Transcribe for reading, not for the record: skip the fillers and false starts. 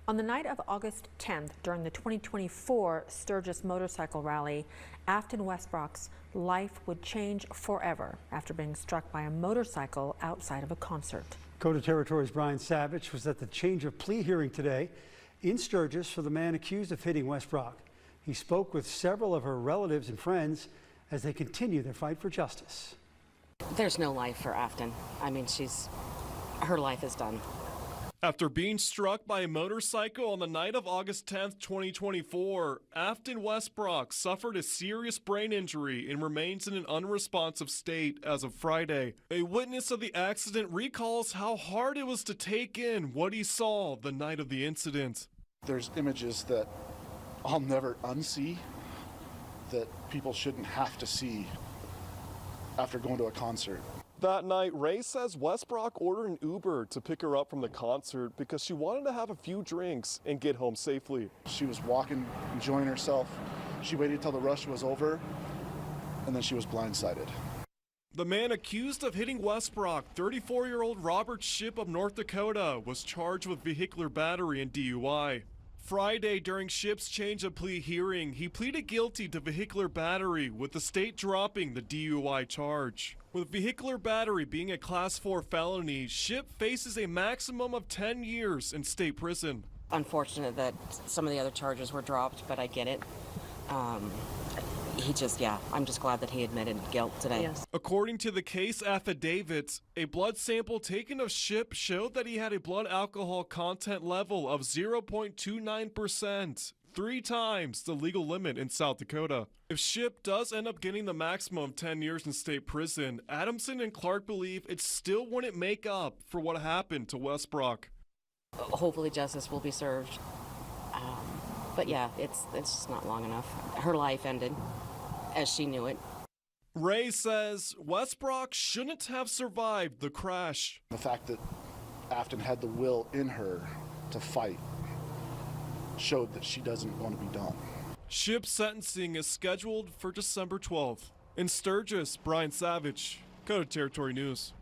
On the night of August 10th, during the 2024 Sturgis Motorcycle Rally, Afton Westbrook's life would change forever after being struck by a motorcycle outside of a concert. Dakota Territory's Brian Savage was at the change of plea hearing today in Sturgis for the man accused of hitting Westbrook. He spoke with several of her relatives and friends as they continue their fight for justice. There's no life for Afton. I mean, her life is done. After being struck by a motorcycle on the night of August 10th, 2024, Afton Westbrook suffered a serious brain injury and remains in an unresponsive state as of Friday. A witness of the accident recalls how hard it was to take in what he saw the night of the incident. There's images that I'll never unsee, that people shouldn't have to see after going to a concert. That night, Ray says Westbrook ordered an Uber to pick her up from the concert because she wanted to have a few drinks and get home safely. She was walking, enjoying herself. She waited until the rush was over, and then she was blindsided. The man accused of hitting Westbrook, 34-year-old Robert Shipp of North Dakota, was charged with vehicular battery and DUI. Friday, during Shipp's change of plea hearing, he pleaded guilty to vehicular battery, with the state dropping the DUI charge. With vehicular battery being a Class 4 felony, Shipp faces a maximum of 10 years in state prison. Unfortunate that some of the other charges were dropped, but I get it. I'm just glad that he admitted guilt today. Yes. According to the case affidavit, a blood sample taken of Shipp showed that he had a blood alcohol content level of 0.29%, 3 times the legal limit in South Dakota. If Shipp does end up getting the maximum of 10 years in state prison, Adamson and Clark believe it still wouldn't make up for what happened to Westbrook. Hopefully justice will be served. But yeah, it's just not long enough. Her life ended as she knew it. Ray says Westbrook shouldn't have survived the crash. The fact that Afton had the will in her to fight showed that she doesn't want to be done. Shipp's sentencing is scheduled for December 12th. In Sturgis, Brian Savage, Dakota Territory News.